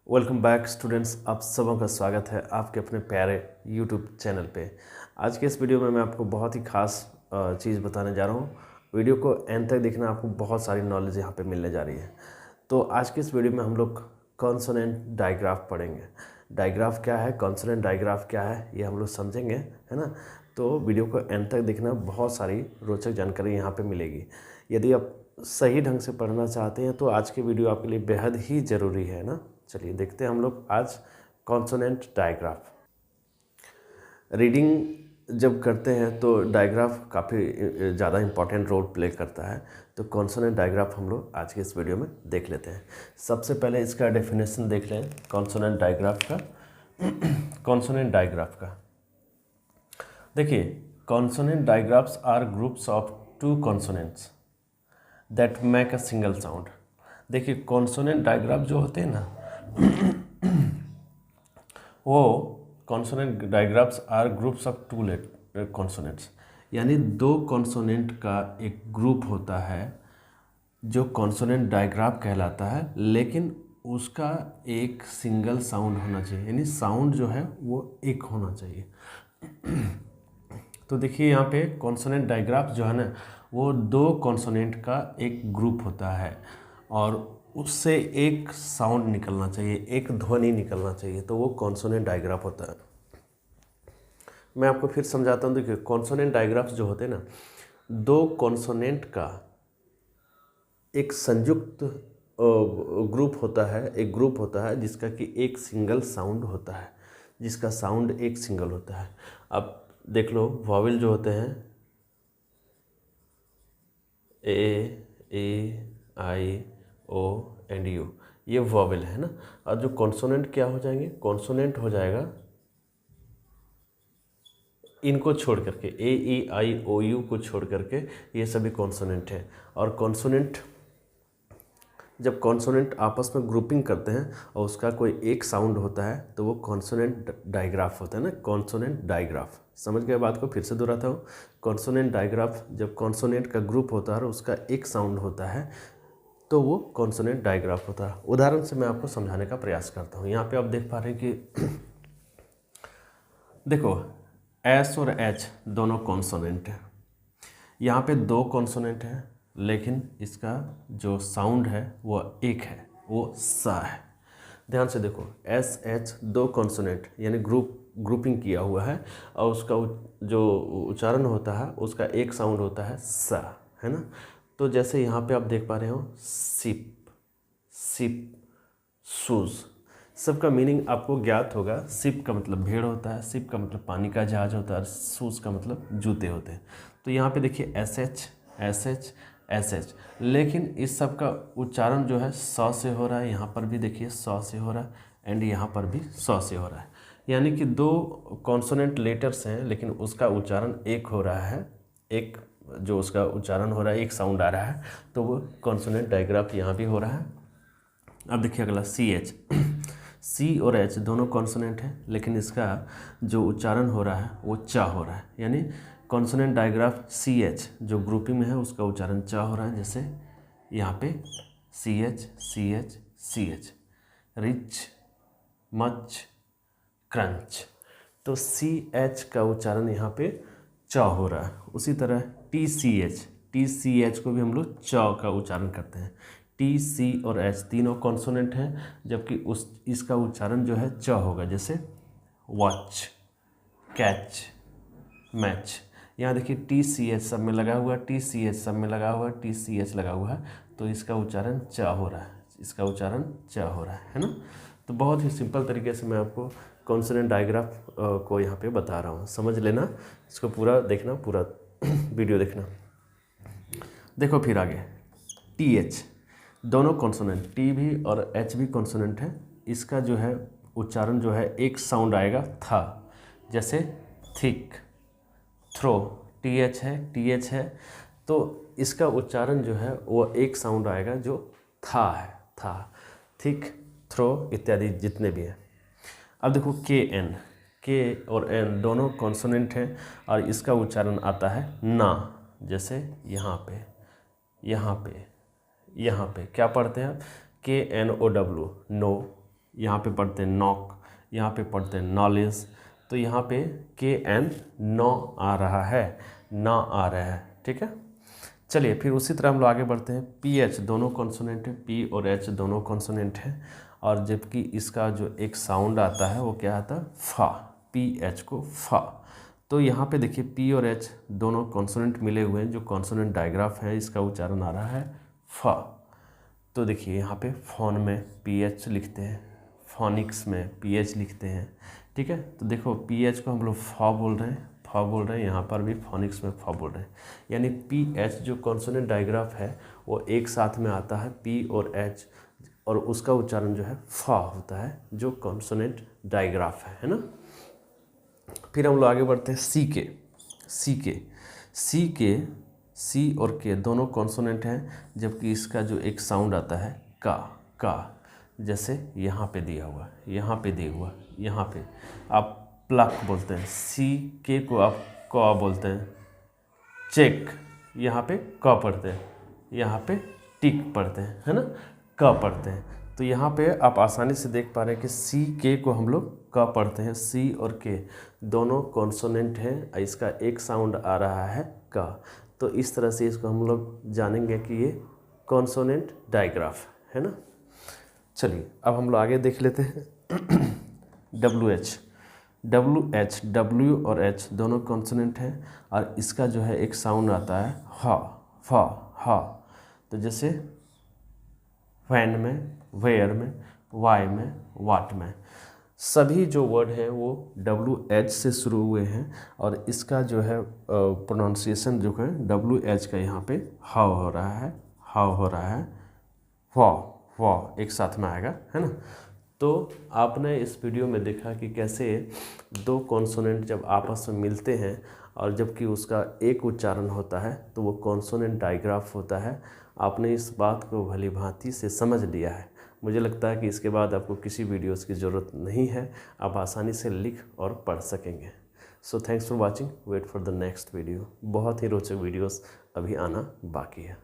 Welcome back students, आप सबों का स्वागत है आपके अपने प्यारे यूट्यूब चैनल पे। आज के इस वीडियो में मैं आपको बहुत ही खास चीज़ बताने जा रहा हूँ। वीडियो को एंड तक देखना, आपको बहुत सारी नॉलेज यहाँ पे मिलने जा रही है। तो आज के इस वीडियो में हम लोग कॉन्सोनेंट डायग्राफ पढ़ेंगे। डायग्राफ क्या है, कॉन्सोनेंट डायग्राफ क्या है, ये हम लोग समझेंगे, है ना। तो वीडियो को एंड तक देखना, बहुत सारी रोचक जानकारी यहाँ पे मिलेगी। यदि आप सही ढंग से पढ़ना चाहते हैं तो आज की वीडियो आपके लिए बेहद ही ज़रूरी है ना। चलिए देखते हैं हम लोग आज कॉन्सोनेंट डायग्राफ। रीडिंग जब करते हैं तो डायग्राफ काफ़ी ज़्यादा इम्पॉर्टेंट रोल प्ले करता है। तो कॉन्सोनेंट डायग्राफ हम लोग आज के इस वीडियो में देख लेते हैं। सबसे पहले इसका डेफिनेशन देख लें कॉन्सोनेंट डायग्राफ का। कॉन्सोनेंट डायग्राफ का देखिए, consonant digraphs are groups of two consonants that make a single sound. देखिए, कॉन्सोनेंट डायग्राफ जो होते हैं ना, वो consonant digraphs are groups of two consonants, यानी दो कॉन्सोनेंट का एक ग्रुप होता है जो कॉन्सोनेंट डायग्राफ कहलाता है, लेकिन उसका एक सिंगल साउंड होना चाहिए, यानी साउंड जो है वो एक होना चाहिए। तो देखिए यहाँ पे कॉन्सोनेंट डायग्राफ जो है ना, वो दो कॉन्सोनेंट का एक ग्रुप होता है और उससे एक साउंड निकलना चाहिए, एक ध्वनि निकलना चाहिए, तो वो कॉन्सोनेंट डायग्राफ होता है। मैं आपको फिर समझाता हूँ। देखिए, कॉन्सोनेंट डायग्राफ्स जो होते हैं ना, दो कॉन्सोनेंट का एक संयुक्त ग्रुप होता है, एक ग्रुप होता है जिसका कि एक सिंगल साउंड होता है, जिसका साउंड एक सिंगल होता है। अब देख लो, वॉवेल जो होते हैं ए, आई, ओ एंड यू, ये वॉवेल है ना। और जो कॉन्सोनेंट क्या हो जाएंगे, कॉन्सोनेंट हो जाएगा इनको छोड़ करके, ए, ई, आई, ओ, यू को छोड़ करके ये सभी कॉन्सोनेंट है। और कॉन्सोनेंट, जब कॉन्सोनेंट आपस में ग्रुपिंग करते हैं और उसका कोई एक साउंड होता है तो वो कॉन्सोनेंट डायग्राफ होता है ना। कॉन्सोनेंट डायग्राफ, समझ गए बात को? फिर से दोहराता हूँ। कॉन्सोनेंट डायग्राफ, जब कॉन्सोनेंट का ग्रुप होता है और उसका एक साउंड होता है तो वो कॉन्सोनेंट डायग्राफ होता है। उदाहरण से मैं आपको समझाने का प्रयास करता हूँ। यहाँ पे आप देख पा रहे हैं कि देखो, एस और एच दोनों कॉन्सोनेंट हैं। यहाँ पे दो कॉन्सोनेंट हैं, लेकिन इसका जो साउंड है वो एक है, वो सा है। ध्यान से देखो, एस एच दो कॉन्सोनेंट यानी ग्रुपिंग किया हुआ है और उसका जो उच्चारण होता है उसका एक साउंड होता है सा, है ना। तो जैसे यहाँ पे आप देख पा रहे हो, सिप, सिप, शूज़, सबका मीनिंग आपको ज्ञात होगा। सिप का मतलब भेड़ होता है, सिप का मतलब पानी का जहाज होता है, शूज़ का मतलब जूते होते हैं। तो यहाँ पे देखिए S H, S H, S H, लेकिन इस सब का उच्चारण जो है सौ से हो रहा है। यहाँ पर भी देखिए सौ से हो रहा है एंड यहाँ पर भी सौ से हो रहा है, यानी कि दो कॉन्सोनेंट लेटर्स हैं लेकिन उसका उच्चारण एक हो रहा है, एक जो उसका उच्चारण हो रहा है, एक साउंड आ रहा है, तो वो कॉन्सोनेंट डायग्राफ यहाँ भी हो रहा है। अब देखिए अगला सी एच। सी और एच दोनों कॉन्सोनेंट हैं, लेकिन इसका जो उच्चारण हो रहा है वो चा हो रहा है, यानी कॉन्सोनेंट डायग्राफ सी एच जो ग्रुपिंग में है उसका उच्चारण चा हो रहा है। जैसे यहाँ पे C H, C H, C H, rich, much, crunch, तो सी एच का उच्चारण यहाँ पे चा हो रहा है। उसी तरह T C H, T C H को भी हम लोग चा का उच्चारण करते हैं। टी, सी और एच तीनों कॉन्सोनेंट हैं, जबकि इसका उच्चारण जो है च होगा। जैसे वॉच, कैच, मैच। यहाँ देखिए टी सी एच सब में लगा हुआ, टी सी एच सब में लगा हुआ, टी सी एच लगा हुआ है, तो इसका उच्चारण च हो रहा है, इसका उच्चारण च हो रहा है ना। तो बहुत ही सिंपल तरीके से मैं आपको कॉन्सोनेंट डायग्राफ को यहाँ पे बता रहा हूँ, समझ लेना। इसको पूरा देखना, पूरा वीडियो देखना। देखो फिर आगे, टी एच दोनों कॉन्सोनेंट, टी भी और एच भी कॉन्सोनेंट है। इसका जो है उच्चारण जो है एक साउंड आएगा था, जैसे थिक, थ्रो, टी एच है, टी एच है, तो इसका उच्चारण जो है वो एक साउंड आएगा जो था है, था, थिक, थ्रो इत्यादि जितने भी हैं। अब देखो के एन, के और एन दोनों कॉन्सोनेंट हैं और इसका उच्चारण आता है ना। जैसे यहाँ पे, यहाँ पे, यहाँ पे क्या पढ़ते हैं आप, के एन ओ डब्ल्यू, नो, यहाँ पे पढ़ते हैं नॉक, यहाँ पे पढ़ते हैं नॉलेज। तो यहाँ पे के एन नौ आ रहा है, ना आ रहा है, ठीक है। चलिए फिर उसी तरह हम लोग आगे बढ़ते हैं। पी एच दोनों कॉन्सोनेंट है, पी और एच दोनों कॉन्सोनेंट है, और जबकि इसका जो एक साउंड आता है वो क्या आता है, फा, पी एच को फा। तो यहाँ पे देखिए पी और एच दोनों कॉन्सोनेंट मिले हुए हैं, जो कॉन्सोनेंट डायग्राफ है इसका उच्चारण आ रहा है फा। तो देखिए यहाँ पे फोन में पी एच लिखते हैं, फोनिक्स में पी एच लिखते हैं, ठीक है। तो देखो पी एच को हम लोग फा बोल रहे हैं, फा बोल रहे हैं, यहाँ पर भी फोनिक्स में फा बोल रहे हैं। यानी पी एच जो कॉन्सोनेंट डायग्राफ है वो एक साथ में आता है, पी और एच, और उसका उच्चारण जो है फा होता है, जो कॉन्सोनेंट डायग्राफ है ना। फिर हम लोग आगे बढ़ते हैं सी के। सी और के दोनों कॉन्सोनेंट हैं, जबकि इसका जो एक साउंड आता है का, जैसे यहाँ पे दिया हुआ, यहाँ पे दिया हुआ, यहाँ पे आप प्लक बोलते हैं, सी के को आप क बोलते हैं, चेक यहाँ पे क पढ़ते हैं, यहाँ पे टिक पढ़ते हैं, है ना, क पढ़ते हैं। तो यहाँ पे आप आसानी से देख पा रहे हैं कि सी के को हम लोग क पढ़ते हैं, सी और के दोनों कॉन्सोनेंट हैं, इसका एक साउंड आ रहा है का। तो इस तरह से इसको हम लोग जानेंगे कि ये कॉन्सोनेंट डायग्राफ है ना। चलिए अब हम लोग आगे देख लेते हैं। डब्ल्यू और एच दोनों कॉन्सोनेंट हैं, और इसका जो है एक साउंड आता है हा, फा, हा। तो जैसे वैन में, वेयर में, वाई में, वाट में, सभी जो वर्ड हैं वो डब्ल्यू एच से शुरू हुए हैं, और इसका जो है प्रोनाउंसिएशन जो है डब्ल्यू एच का यहाँ पे हाव हो रहा है, हाव हो रहा है, वाह एक साथ में आएगा, है ना। तो आपने इस वीडियो में देखा कि कैसे दो कॉन्सोनेंट जब आपस में मिलते हैं और जबकि उसका एक उच्चारण होता है तो वो कॉन्सोनेंट डायग्राफ होता है। आपने इस बात को भली भांति से समझ लिया है। मुझे लगता है कि इसके बाद आपको किसी वीडियोस की ज़रूरत नहीं है, आप आसानी से लिख और पढ़ सकेंगे। So thanks for watching, wait for the next video. बहुत ही रोचक वीडियोस अभी आना बाकी है।